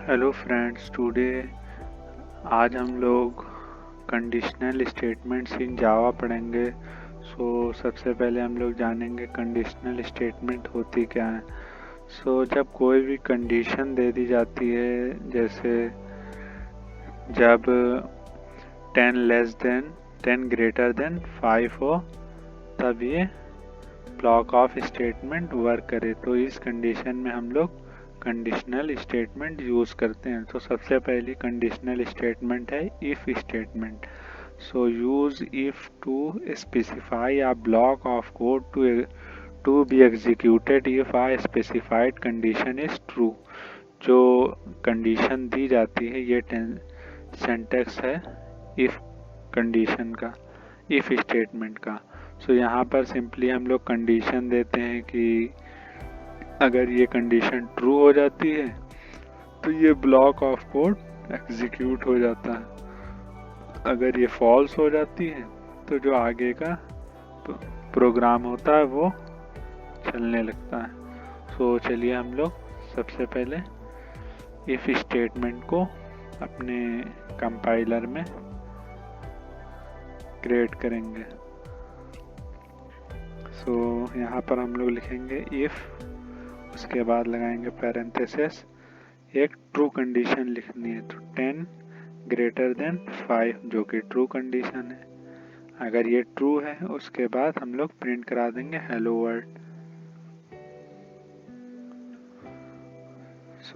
Hello friends, today आज हम लोग कंडीशनल स्टेटमेंट्स इन जावा पढ़ेंगे। सबसे पहले हम लोग जानेंगे कंडीशनल स्टेटमेंट होती क्या है। जब कोई भी कंडीशन दे दी जाती है, जैसे जब 10 ग्रेटर देन 5 हो, तब ये ब्लॉक ऑफ स्टेटमेंट वर्क करे। तो इस कंडीशन में हम लोग कंडीशनल स्टेटमेंट यूज करते हैं। तो सबसे पहली कंडीशनल स्टेटमेंट है if statement. Use if to specify a block of code to be executed if a specified condition is true. जो कंडीशन दी जाती है, ये सिंटैक्स है इफ कंडीशन का, इफ स्टेटमेंट का। यहाँ पर सिंपली हम लोग कंडीशन देते हैं कि अगर ये कंडीशन ट्रू हो जाती है तो ये ब्लॉक ऑफ कोड एग्जीक्यूट हो जाता है। अगर ये फॉल्स हो जाती है तो जो आगे का प्रोग्राम होता है वो चलने लगता है। चलिए हम लोग सबसे पहले इफ स्टेटमेंट को अपने कंपाइलर में क्रिएट करेंगे। यहाँ पर हम लोग लिखेंगे इफ, उसके बाद लगाएंगे पैरेंथेसिस, एक ट्रू कंडीशन लिखनी है। तो 10 ग्रेटर देन 5 जो कि ट्रू कंडीशन है। अगर ये ट्रू है उसके बाद हम लोग प्रिंट करा देंगे hello world.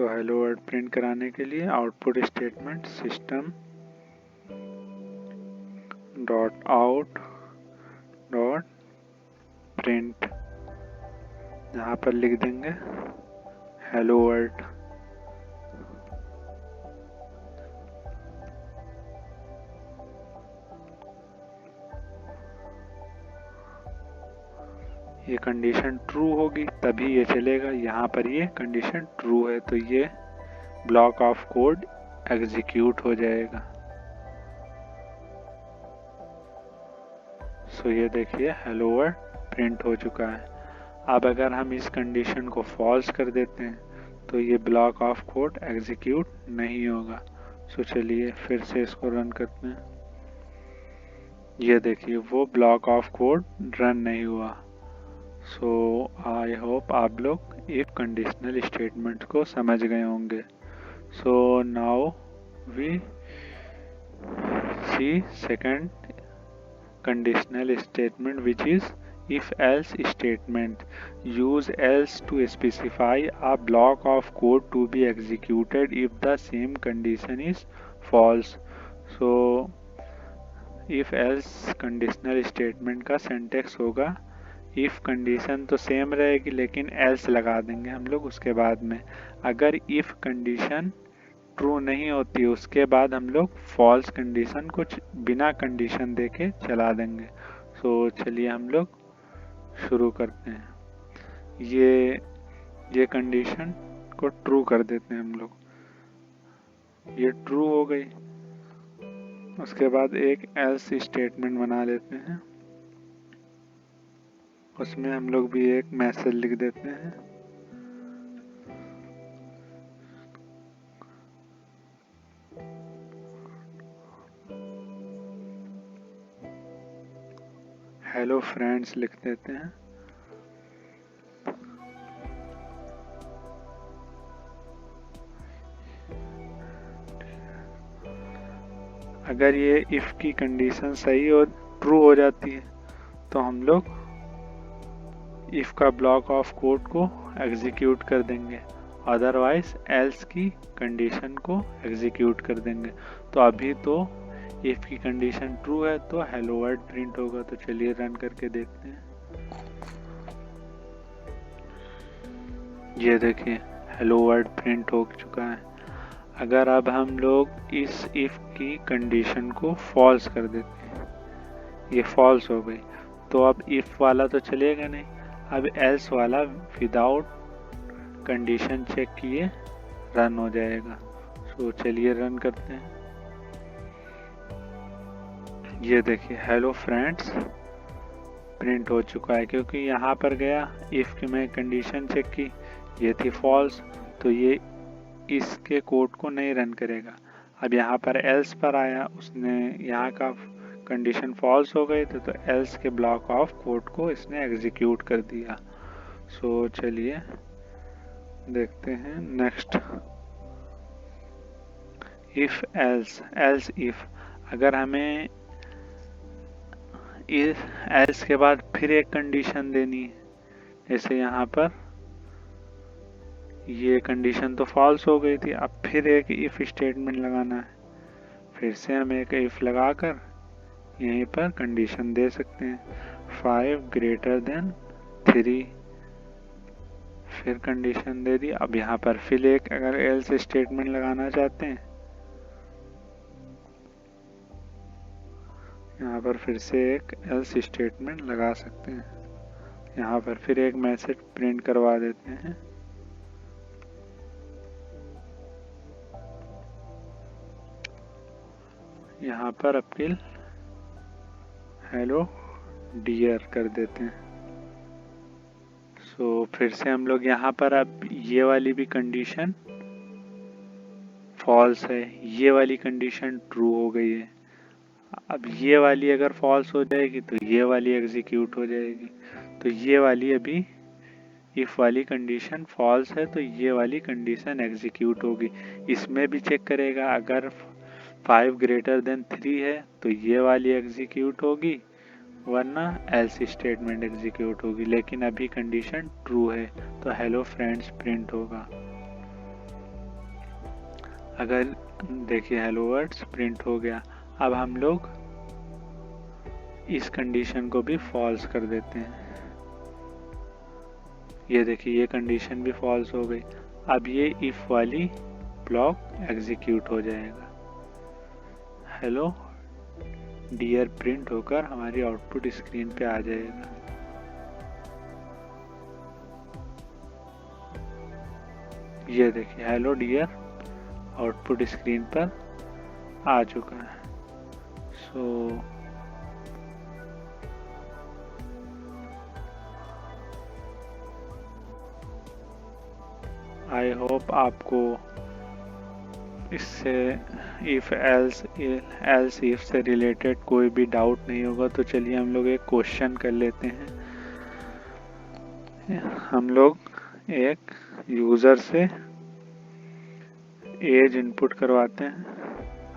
Hello world print कराने के लिए output statement system dot out dot print, यहाँ पर लिख देंगे हेलो वर्ल्ड। ये कंडीशन ट्रू होगी तभी ये चलेगा। यहाँ पर ये कंडीशन ट्रू है तो ये ब्लॉक ऑफ कोड एग्जीक्यूट हो जाएगा। ये देखिए हेलो वर्ल्ड प्रिंट हो चुका है। अब अगर हम इस कंडीशन को फॉल्स कर देते हैं तो ये ब्लॉक ऑफ कोड एग्जीक्यूट नहीं होगा। चलिए फिर से इसको रन करते हैं। ये देखिए वो ब्लॉक ऑफ कोड रन नहीं हुआ। आई होप आप लोग इफ कंडीशनल स्टेटमेंट को समझ गए होंगे। Now we see second conditional statement, which is if else statement. Use else to specify a block of code to be executed if the same condition is false. if else conditional statement का syntax होगा if condition तो same रहेगी लेकिन else लगा देंगे हम लोग उसके बाद में। अगर if कंडीशन ट्रू नहीं होती उसके बाद हम लोग फॉल्स कंडीशन कुछ बिना कंडीशन देके चला देंगे। चलिए हम लोग शुरू करते हैं। ये कंडीशन को ट्रू कर देते हैं हम लोग। ये ट्रू हो गई। उसके बाद एक एल्स स्टेटमेंट बना लेते हैं, उसमें हम लोग भी एक मैसेज लिख देते हैं। हेलो फ्रेंड्स लिख देते हैं। अगर ये इफ की कंडीशन सही और ट्रू हो जाती है तो हम लोग इफ का ब्लॉक ऑफ कोड को एग्जीक्यूट कर देंगे, अदरवाइज एल्स की कंडीशन को एग्जीक्यूट कर देंगे। तो अभी तो इफ की कंडीशन ट्रू है तो हेलो वर्ल्ड प्रिंट होगा। तो चलिए रन करके देखते हैं। ये देखिए हेलो वर्ल्ड प्रिंट हो चुका है। अगर अब हम लोग इस इफ की कंडीशन को फॉल्स कर देते हैं, ये फॉल्स हो गई, तो अब इफ वाला तो चलेगा नहीं, अब एल्स वाला विदाउट कंडीशन चेक किए रन हो जाएगा। चलिए रन करते हैं। ये देखिए हेलो फ्रेंड्स प्रिंट हो चुका है, क्योंकि यहाँ पर गया इफ की मैं कंडीशन चेक की, ये थी फॉल्स, तो ये इसके कोड को नहीं रन करेगा। अब यहाँ पर एल्स पर आया, उसने यहाँ का कंडीशन फॉल्स हो गई तो एल्स के ब्लॉक ऑफ कोड को इसने एग्जीक्यूट कर दिया। सो चलिए देखते हैं नेक्स्ट। इफ एल्स इफ, अगर हमें एल्स के बाद फिर एक कंडीशन देनी है, जैसे यहाँ पर ये कंडीशन तो फॉल्स हो गई थी, अब फिर एक इफ स्टेटमेंट लगाना है। फिर से हम एक इफ लगाकर यहीं पर कंडीशन दे सकते हैं 5 ग्रेटर देन 3, फिर कंडीशन दे दी। अब यहाँ पर फिर एक अगर एल्स स्टेटमेंट लगाना चाहते हैं, यहाँ पर फिर से एक एल्स स्टेटमेंट लगा सकते हैं। यहाँ पर फिर एक मैसेज प्रिंट करवा देते हैं, यहाँ पर अपील हेलो डियर कर देते हैं। सो फिर से हम लोग यहाँ पर अब ये वाली भी कंडीशन फॉल्स है, ये वाली कंडीशन ट्रू हो गई है। अब ये वाली अगर फॉल्स हो जाएगी तो ये वाली एग्जीक्यूट हो जाएगी। तो ये वाली अभी इफ वाली कंडीशन फॉल्स है तो ये वाली कंडीशन एग्जीक्यूट होगी। इसमें भी चेक करेगा, अगर 5 ग्रेटर देन 3 है तो ये वाली एग्जीक्यूट होगी, वरना एल्स स्टेटमेंट एग्जीक्यूट होगी। लेकिन अभी कंडीशन ट्रू है तो हेलो फ्रेंड्स प्रिंट होगा। अगर देखिए हेलो वर्ड्स प्रिंट हो गया। अब हम लोग इस कंडीशन को भी फॉल्स कर देते हैं। ये देखिए ये कंडीशन भी फॉल्स हो गई। अब ये इफ वाली ब्लॉक एग्जीक्यूट हो जाएगा। हेलो डियर प्रिंट होकर हमारी आउटपुट स्क्रीन पे आ जाएगा। ये देखिए हेलो डियर आउटपुट स्क्रीन पर आ चुका है। सो आई होप आपको इससे इफ एल्स इफ से रिलेटेड कोई भी डाउट नहीं होगा। तो चलिए हम लोग एक क्वेश्चन कर लेते हैं। हम लोग एक यूज़र से एज इनपुट करवाते हैं।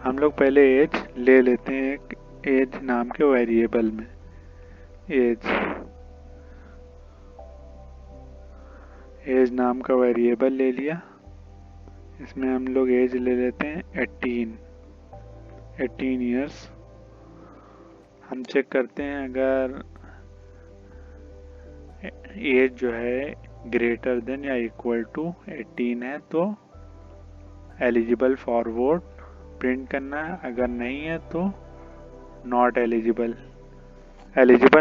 हम लोग पहले एज ले लेते हैं एक एज नाम के वेरिएबल में। एज नाम का वेरिएबल ले लिया, इसमें हम लोग एज ले लेते हैं 18 ईयर्स। हम चेक करते हैं अगर एज जो है ग्रेटर देन या इक्वल टू 18 है तो एलिजिबल फॉर वोट प्रिंट करना है, अगर नहीं है तो not eligible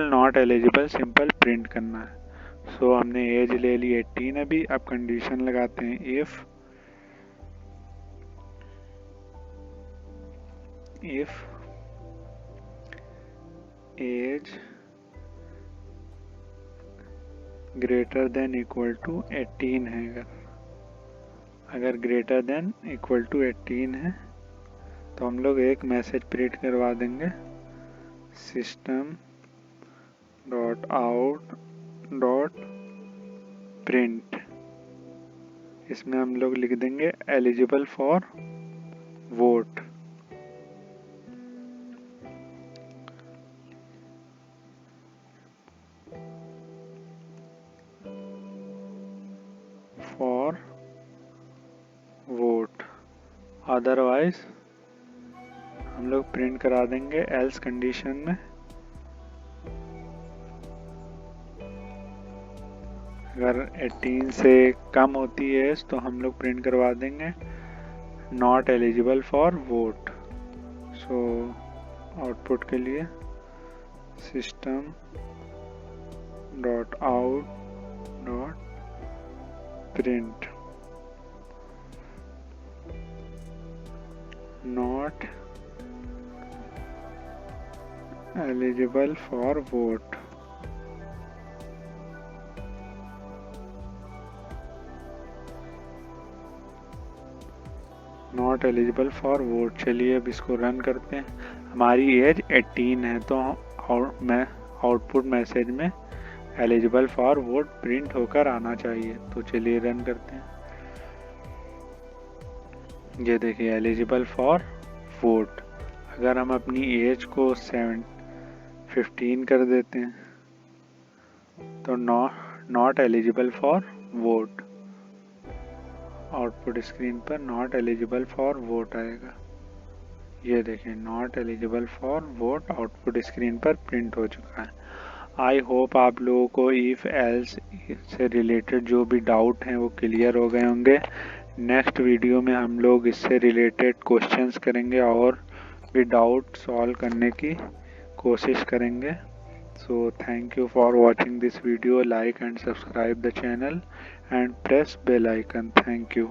not eligible simple print करना है। सो हमने एज ले ली 18 अभी। अब कंडीशन लगाते हैं if age greater than equal to 18 है। अगर ग्रेटर देन इक्वल टू 18 है तो हम लोग एक मैसेज प्रिंट करवा देंगे system.out.print। इसमें हम लोग लिख देंगे एलिजिबल फॉर वोट। अदरवाइज हम लोग प्रिंट करा देंगे एल्स कंडीशन में अगर 18 से कम होती है तो हम लोग प्रिंट करवा देंगे not eligible for vote. So output के लिए system.out.print not eligible for vote। Not eligible for vote. चलिए अब इसको रन करते हैं। हमारी एज 18 है तो आउटपुट मैसेज में एलिजिबल फॉर वोट प्रिंट होकर आना चाहिए। तो चलिए रन करते हैं। ये देखिए एलिजिबल फॉर वोट। अगर हम अपनी एज को 15 कर देते हैं तो not eligible for vote, output screen पर नॉट एलिजिबल फॉर वोट आएगा। ये देखें not eligible for vote output screen पर प्रिंट हो चुका है। आई होप आप लोगों को इफ़ एल्स से रिलेटेड जो भी डाउट हैं वो क्लियर हो गए होंगे। नेक्स्ट वीडियो में हम लोग इससे रिलेटेड क्वेश्चंस करेंगे और भी डाउट सॉल्व करने की कोशिश करेंगे। So thank you for watching this video. Like and subscribe the channel and press bell icon. Thank you.